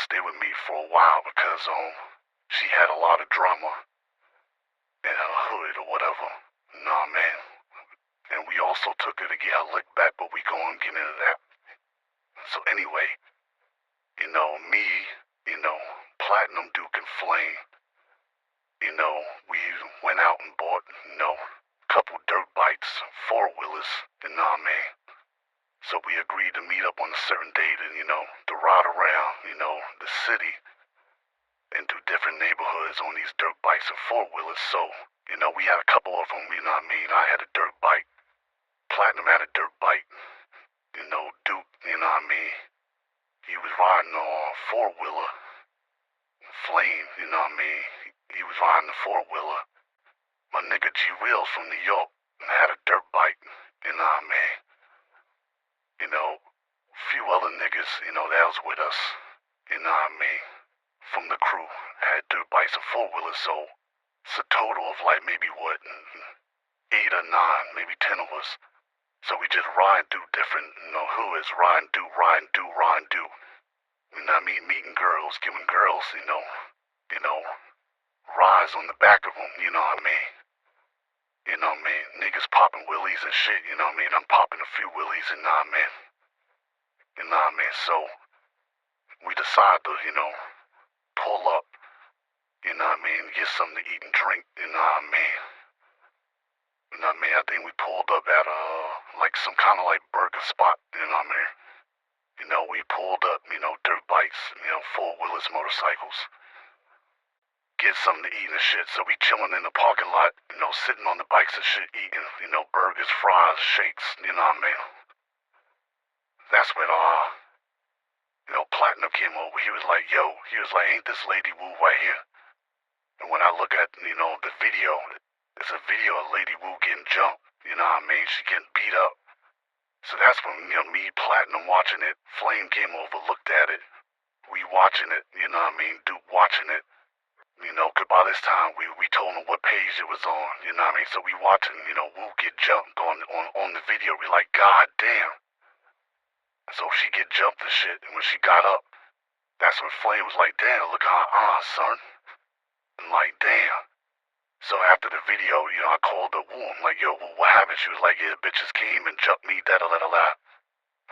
stay with me for a while because she had a lot of drama in her hood or whatever. Nah, man. And we also took her to get her lick back, but we gon' get into that. So anyway, me, Platinum Duke and Flame, we went out and bought, a couple dirt bikes, four-wheelers, and nah, man. So we agreed to meet up on a certain date and, to ride around, the city and do different neighborhoods on these dirt bikes and four-wheelers. So, we had a couple of them, you know what I mean? I had a dirt bike. Platinum had a dirt bike. Duke, you know what I mean? He was riding a four-wheeler. Flame, you know what I mean? He was riding a four-wheeler. My nigga G Wheels from New York had a dirt bike, you know what I mean? A few other niggas, that was with us, you know what I mean? From the crew, had dirt bikes and four-wheelers, so it's a total of like maybe what, 8 or 9, maybe 10 of us. So we just ride through different, hoods, ride and do. You know what I mean? Meeting girls, giving girls, rides on the back of them, you know what I mean? Niggas popping willies and shit, you know what I mean? I'm popping a few willies and nah, man. You know what I mean? So we decide to, pull up, you know what I mean? Get something to eat and drink, you know what I mean? You know what I mean? I think we pulled up at like some kind of like burger spot, you know what I mean? We pulled up, dirt bikes, four-wheelers, motorcycles. Get something to eat and shit, so we chilling in the parking lot, sitting on the bikes and shit, eating, burgers, fries, shakes, you know what I mean? That's when, Platinum came over. He was like, ain't this Lady Wu right here? And when I look at, the video, it's a video of Lady Wu getting jumped, you know what I mean? She getting beat up. So that's when, me, Platinum watching it, Flame came over, looked at it. We watching it, you know what I mean? Duke watching it. Cause by this time, we told him what page it was on, you know what I mean? So we watching, Wu get jumped on the video. We like, God damn. So she get jumped and shit, and when she got up, that's when Flame was like, damn, look how son. I'm like, damn. So after the video, I called her Wu. I'm like, yo, what happened? She was like, yeah, bitches came and jumped me, da-da-da-da-da.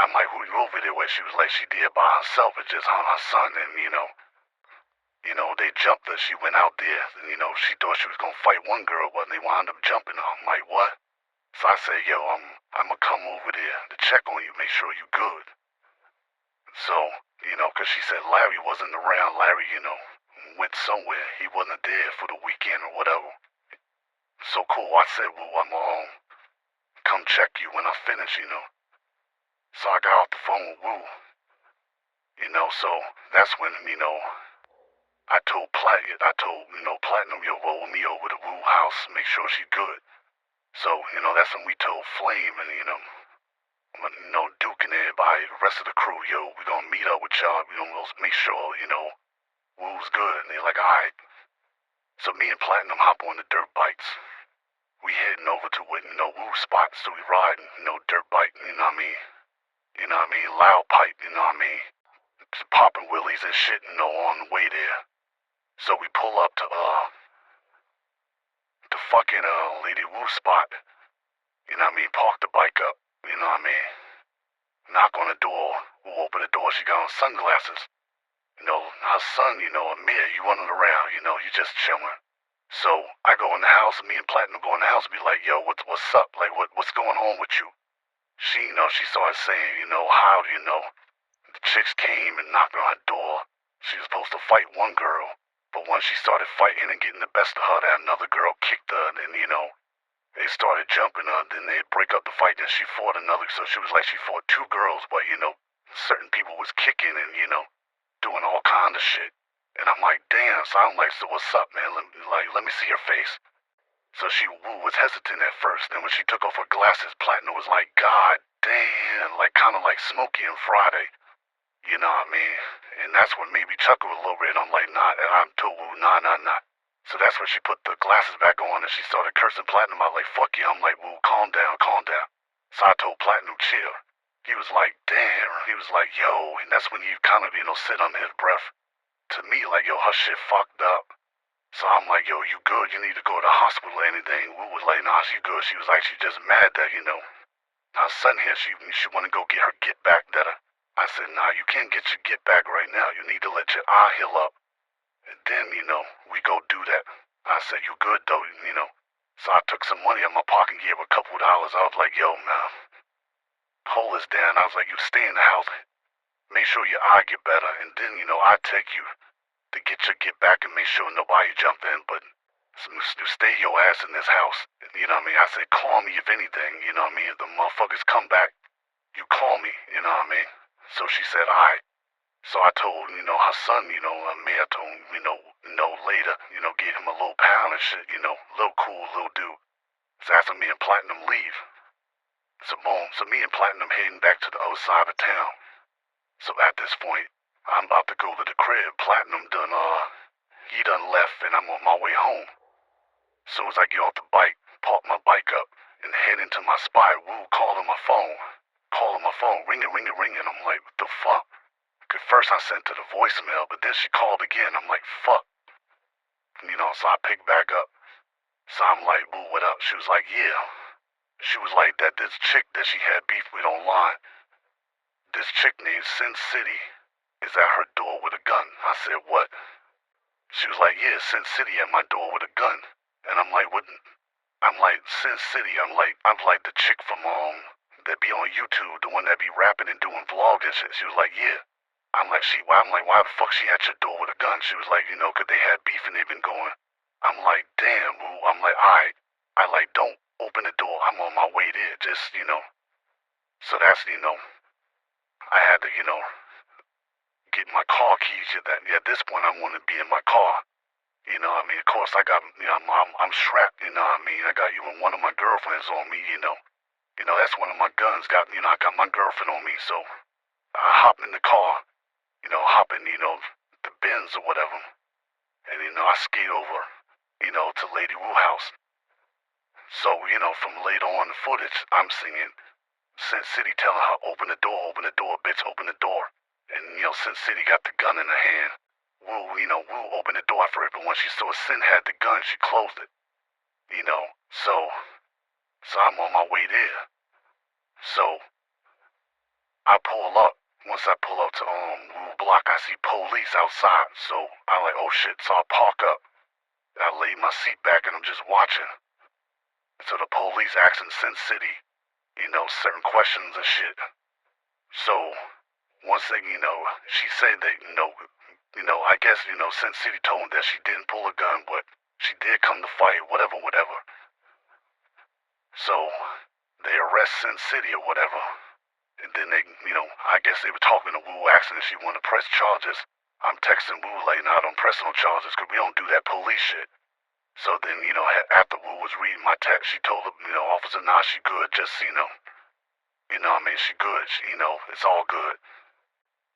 I'm like, who you over there with? She was like, she did by herself. It just her son, and, they jumped her. She went out there, and, she thought she was gonna fight one girl, but they wound up jumping her. I'm like, what? So I said, yo, I'm gonna come over there to check on you, make sure you good. So, cause she said Larry wasn't around. Larry, went somewhere. He wasn't there for the weekend or whatever. So cool. I said, well, I'm come check you when I finish, So I got off the phone with Wu. So that's when, I told Platinum, yo, roll me over to Wu house, make sure she's good. So, that's when we told Flame and, Duke and everybody, the rest of the crew, yo, we gonna meet up with y'all, we gonna make sure, Wu's good. And they're like, alright. So me and Platinum hop on the dirt bikes. We heading over to what, Wu's spot, so we riding, dirt bike, you know what I mean? Loud pipe, you know what I mean? Just popping willies and shit, on the way there. So we pull up to, the fucking, Lady Wu spot. You know what I mean? Park the bike up, you know what I mean? Knock on the door. We'll open the door. She got on sunglasses. Her son, Amir, you running around, you just chilling. So I go in the house, me and Platinum go in the house and be like, yo, what's up? Like, what's going on with you? She, she started saying, how, the chicks came and knocked on her door. She was supposed to fight one girl, but once she started fighting and getting the best of her, that another girl kicked her, and then, they started jumping her, then they'd break up the fight, and she fought another, so she was like she fought 2 girls, but, certain people was kicking and, doing all kind of shit. And I'm like, damn, so I'm like, so what's up, man? Let me see your face. So Wu was hesitant at first, then when she took off her glasses, Platinum was like, God damn, like kind of like Smokey and Friday. You know what I mean? And that's what made me chuckle a little bit. I'm like, nah, and I told Wu, nah. So that's when she put the glasses back on and she started cursing Platinum. I was like, fuck you. I'm like, Wu, calm down. So I told Platinum, chill. He was like, damn. He was like, yo. And that's when he kind of, sit under his breath. to me, like, yo, her shit fucked up. So I'm like, yo, you good? You need to go to the hospital or anything? Woo was like, nah, she good. She was like, she's just mad that, her son here, she want to go get her get back better. I said, nah, you can't get your get back right now. You need to let your eye heal up. And then, we go do that. I said, you good though, So I took some money out of my pocket and gave her a couple of dollars. I was like, yo, man, hold this down. I was like, you stay in the house. Make sure your eye get better. And then, I take you to get your get back and make sure nobody jumped in. But you stay your ass in this house. You know what I mean? I said, call me if anything. You know what I mean? If the motherfuckers come back, you call me. You know what I mean? So she said, all right. So I told, her son, Mayor told him, later, gave him a little pound and shit, little cool, little dude. So after me and Platinum leave. So boom, so me and Platinum heading back to the other side of town. So at this point, I'm about to go to the crib. Platinum he done left and I'm on my way home. As soon as I get off the bike, park my bike up and head into my spot, Woo calling my phone. Ringing. I'm like, what the fuck? Cause first I sent to the voicemail, but then she called again. I'm like, fuck. So I picked back up. So I'm like, Woo, what up? She was like, yeah. She was like, that this chick that she had beef with online, this chick named SynCity is at her door with a gun. I said, what? She was like, yeah, SynCity at my door with a gun. And I'm like, what? I'm like, SynCity. I'm like the chick from, that be on YouTube, the one that be rapping and doing vlogs and shit. She was like, yeah. I'm like, why the fuck she at your door with a gun? She was like, 'cause they had beef and they been going. I'm like, damn, Woo. I'm like, alright. I like, don't open the door. I'm on my way there. Just, So that's, I had to, get my car keys to that. At this point, I want to be in my car. Of course, I got, I'm strapped, I got even one of my girlfriends on me, that's one of my guns. I got my girlfriend on me, so I hop in the car, hop in, the Benz or whatever, and, I skate over, to Lady Wu house. So, from later on in the footage, I'm singing SynCity telling her, open the door, bitch, open the door. And, SynCity got the gun in her hand. Woo opened the door for it, but when she saw Sin had the gun, she closed it. So I'm on my way there. So I pull up. Once I pull up to Woo block, I see police outside. So I like, oh shit. So I park up. I lay my seat back and I'm just watching. So the police asking SynCity, certain questions and shit. So one thing, she said that, I guess, SynCity told him that she didn't pull a gun, but she did come to fight, whatever. So they arrest SynCity or whatever. And then they, I guess they were talking to Woo, asking if she wanted to press charges. I'm texting Woo like, nah, don't press no charges, because we don't do that police shit. So then, after Woo was reading my text, she told the, officer, nah, she good, just, she good, it's all good.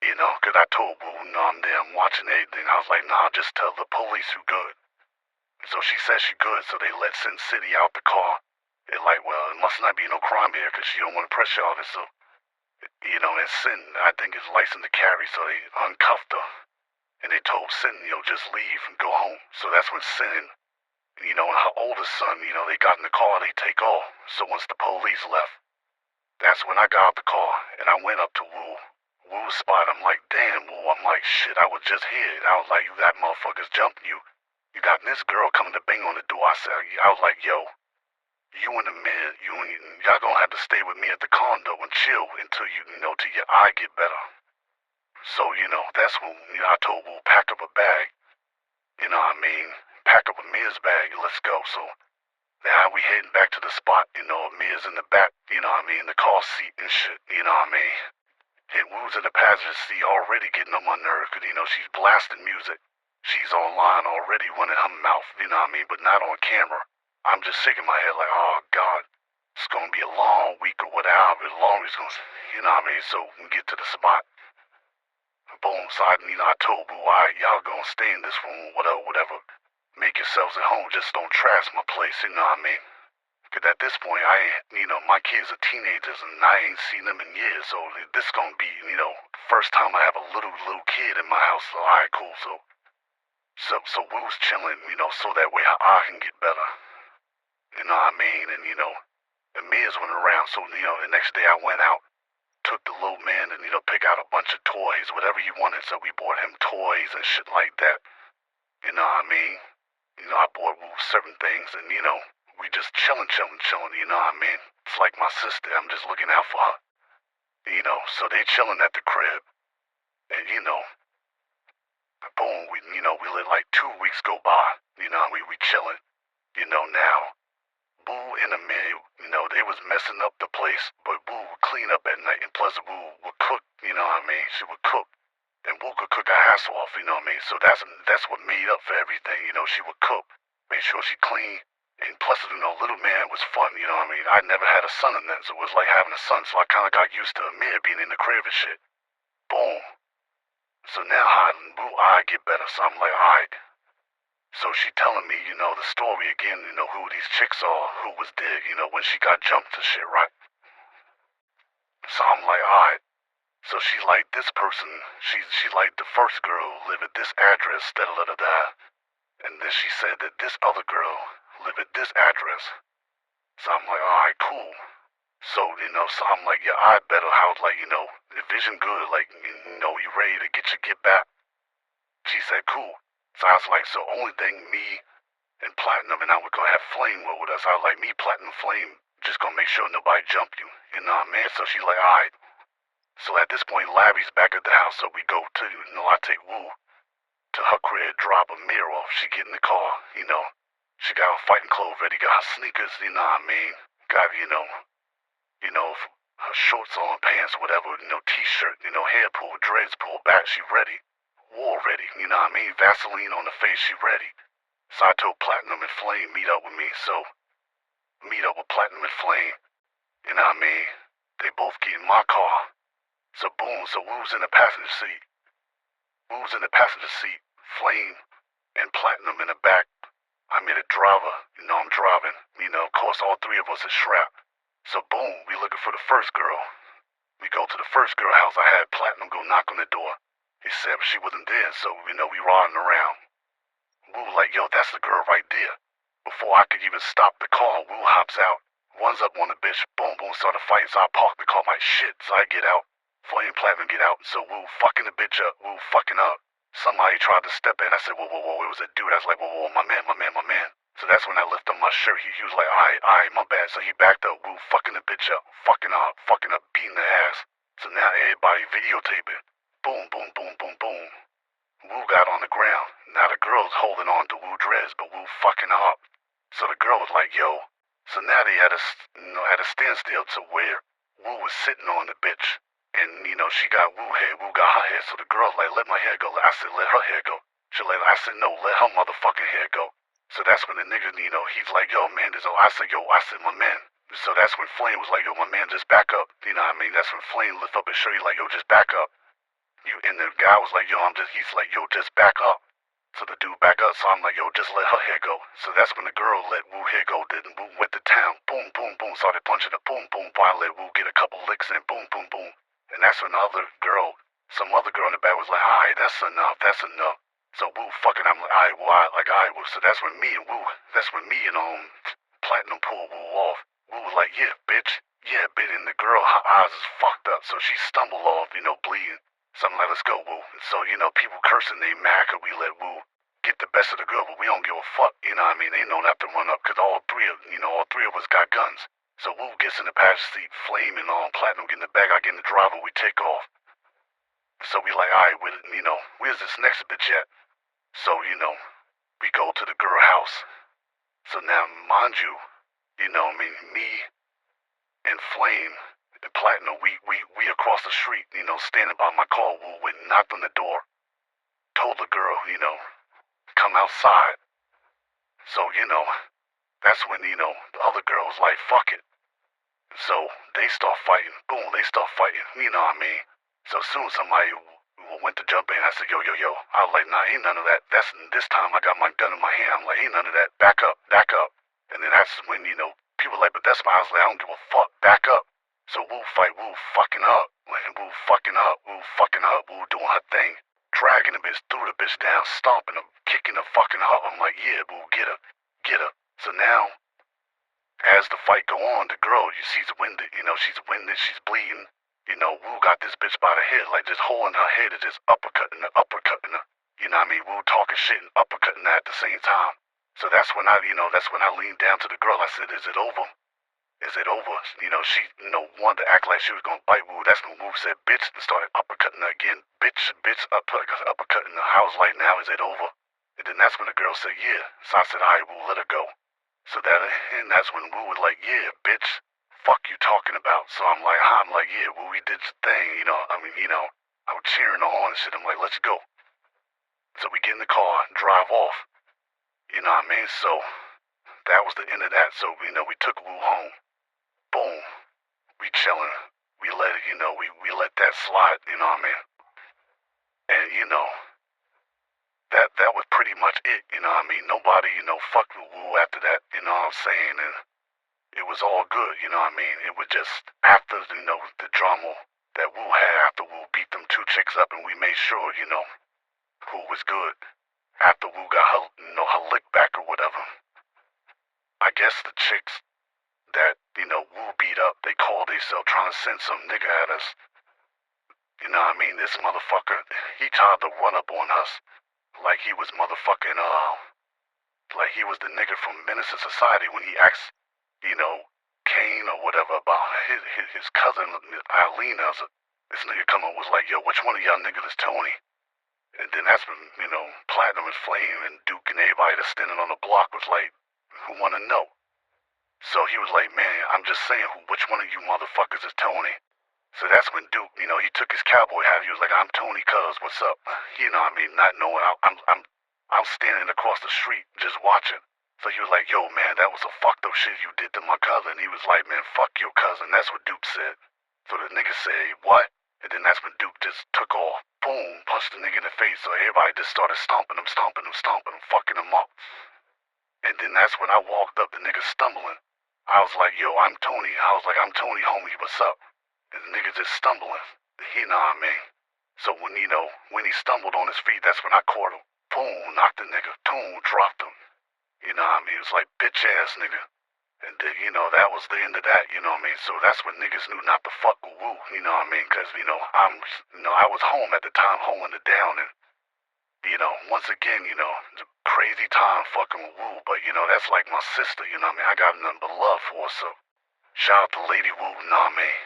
Because I told Woo, no, I'm there, I'm watching everything. I was like, nah, just tell the police who good. So she said she good, so they let SynCity out the car. They're like, well, it must not be no crime here, because she don't want to press charges, so, and Sin, I think, is licensed to carry, so they uncuffed her. And they told Sin, just leave and go home. So that's when Sin, and her oldest son, they got in the car, they take off. So once the police left, that's when I got out the car, and I went up to Woo's spot. I'm like, damn, Woo. I'm like, shit, I was just here. I was like, you got motherfuckers jumping you. You got this girl coming to bang on the door. I was like, yo, you and the man, y'all gonna have to stay with me at the condo and chill until till your eye get better. So, that's when, I told Woo, pack up a bag. Pack up a Mia's bag and let's go. So now we heading back to the spot, Mia's in the back, in the car seat and shit, And Woo's in the passenger seat already getting on my nerves, because, she's blasting music. She's online already running her mouth, but not on camera. I'm just shaking my head like, oh, God, it's going to be a long week or whatever, long it's going to, so we get to the spot. Boom, so I told Woo, all right, y'all going to stay in this room, whatever. Make yourselves at home, just don't trash my place, Cause at this point, my kids are teenagers and I ain't seen them in years, so this gonna be, first time I have a little kid in my house. So alright, cool. So we was chilling, so that way her eye can get better. You know what I mean? And and Mia's went around, so the next day I went out, took the little man and pick out a bunch of toys, whatever he wanted. So we bought him toys and shit like that. You know what I mean? I bought Wu certain things, and we just chilling, you know what I mean? It's like my sister, I'm just looking out for her. So they chilling at the crib, and boom, we let like 2 weeks go by, we chilling, now, Boo and Amir, they was messing up the place, but Boo would clean up at night, and plus Boo would cook, you know what I mean? She would cook, and Boo could cook her ass off, you know what I mean? So that's what made up for everything, she would cook, made sure she clean. And plus, little man was fun, you know what I mean? I never had a son in that, so it was like having a son, so I kind of got used to Amir being in the crib and shit. Boom. So now I get better, so I'm like, alright. So she telling me, the story again, who these chicks are, who was there, when she got jumped and shit, right? So I'm like, alright. So she like, this person, she like the first girl live at this address, da-da-da-da-da. And then she said that this other girl live at this address. So I'm like, alright, cool. So, so I'm like, yeah, I better how, like, the vision good, like, you ready to get back? She said, cool. So I was like, so only thing me and Platinum and I were gonna have Flame with us. I was like, me, Platinum, Flame, just gonna make sure nobody jump you. You know what I mean? So she's like, alright. So at this point, Larry's back at the house, so we go to, I take Wu to her crib, drop a mirror off. She get in the car, She got her fighting clothes ready, got her sneakers, you know what I mean? Got, her shorts on, pants, whatever, t-shirt, hair pulled, dreads pulled back, she ready. War ready, you know what I mean? Vaseline on the face, she ready. So I told Platinum and Flame meet up with me, so meet up with Platinum and Flame, you know what I mean? They both get in my car. So boom, so Wu's in the passenger seat. Wu's in the passenger seat, Flame and Platinum in the back. I'm in the driver, I'm driving. Of course, all three of us is strapped. So boom, we looking for the first girl. We go to the first girl house. I had Platinum go knock on the door. He said she wasn't there, so, we riding around. Wu like, yo, that's the girl right there. Before I could even stop the car, Wu hops out. Runs up on the bitch, boom, boom, start a fight. So I park the car like shit, so I get out. Flame and Platinum get out, so Wu fucking the bitch up. Wu fucking up. Somehow he tried to step in. I said, whoa, it was a dude. I was like, whoa, my man. So that's when I lifted up my shirt. He was like, alright, my bad. So he backed up. Wu fucking the bitch up. Fucking up, beating the ass. So now everybody videotaping. Boom, boom, boom, boom, boom. Wu got on the ground. Now the girl's holding on to Wu dress, but Wu fucking her up. So the girl was like, yo. So now they had a standstill to where Wu was sitting on the bitch. And, she got Wu hair, Wu got her hair. So the girl's like, let my hair go. I said, let her hair go. I said, no, let her motherfucking hair go. So that's when the nigga, he's like, yo, man, I said, my man. So that's when Flame was like, yo, my man, just back up. You know what I mean? That's when Flame lift up his shirt. He's like, yo, just back up. And the guy was like, yo, he's like, yo, just back up. So the dude back up, so I'm like, yo, just let her hair go. So that's when the girl let Wu hair go, and Wu went to town. Boom, boom, boom, started punching her. Boom, boom, boom. I let Wu get a couple licks in. Boom, boom, boom. And that's when some other girl in the back was like, alright, that's enough. So Wu fucking, I'm like, alright, Wu. So that's when me and Platinum pulled Wu off. Wu was like, yeah, bitch. And the girl, her eyes is fucked up, so she stumbled off, bleeding. So I'm like, let's go, Wu. And so, people cursing, they mad cause we let Wu get the best of the girl, but we don't give a fuck, you know what I mean? They know not to run up, cause all three of us got guns. So Wu gets in the passenger seat, Flame and Platinum get in the back, I get in the driver, we take off. So we like, alright, where's this next bitch at? So, we go to the girl house. So now, mind you, me and Flame and Platinum, we across the street, standing by my car. Wu went and knocked on the door. Told the girl, come outside. So, that's when, the other girl was like, fuck it. So they start fighting. Boom, they start fighting. You know what I mean? So soon somebody went to jump in. I said, yo. I was like, nah, ain't none of that. This time I got my gun in my hand. I'm like, ain't none of that. Back up. And then that's when, people like, but that's why I was like, I don't give a fuck, back up. So Wu fight, Wu fucking up, like, Wu fucking up, Wu doing her thing, dragging the bitch, threw the bitch down, stomping her, kicking her, fucking her. I'm like, yeah, Wu, get her, get her. So now, as the fight go on, the girl, she's winded, she's bleeding. Wu got this bitch by the head, like just holding her head and just uppercutting her. You know what I mean? Wu talking shit and uppercutting her at the same time. So that's when I leaned down to the girl. I said, is it over? Is it over? She, wanted to act like she was gonna bite Wu. That's when Wu said, bitch, and started uppercutting her again. Bitch, uppercutting her. I was like, now is it over? And then that's when the girl said, yeah. So I said, all right, Wu, let her go. So that's when Wu was like, yeah, bitch, fuck you talking about. So I'm like, yeah, Wu, we did the thing, I was cheering her on and shit. I'm like, let's go. So we get in the car and drive off. You know what I mean? So that was the end of that. So, we took Wu home. Boom. We chilling. We let it, we let that slide, you know what I mean? And, that was pretty much it, you know what I mean? Nobody, fucked with Wu after that, you know what I'm saying? And it was all good, you know what I mean? It was just after, the drama that Wu had after Wu beat them two chicks up and we made sure, who was good. After Wu got her, her lick back or whatever. I guess the chicks that, Wu beat up, they called themselves trying to send some nigga at us. You know what I mean? This motherfucker, he tried to run up on us like he was motherfucking, like he was the nigga from Menace to Society when he asked, Kane or whatever about his cousin, Eileen. This nigga come up was like, yo, which one of y'all niggas is Tony? And then that's when, Platinum and Flame and Duke and everybody that's standing on the block was like, who wanna know? So he was like, man, I'm just saying, which one of you motherfuckers is Tony? So that's when Duke, he took his cowboy hat. He was like, I'm Tony Cuz, what's up? You know what I mean? Not knowing, I'm standing across the street just watching. So he was like, yo, man, that was some fucked up shit you did to my cousin. He was like, man, fuck your cousin. That's what Duke said. So the nigga said, what? And then that's when Duke just took off. Boom, punched the nigga in the face. So everybody just started stomping him, fucking him up. And then that's when I walked up, the nigga stumbling. I was like, yo, I'm Tony. I'm Tony, homie, what's up? And the nigga just stumbling. You know what I mean? So when he stumbled on his feet, that's when I caught him. Boom, knocked the nigga. Boom, dropped him. You know what I mean? It was like, bitch ass nigga. And then, that was the end of that, you know what I mean? So that's when niggas knew not to fuck with Wu, you know what I mean? Cause, I was home at the time holding it down and, once again, it's a crazy time fucking with Wu, but, that's like my sister, you know what I mean? I got nothing but love for her, so shout out to Lady Wu, you know what I mean?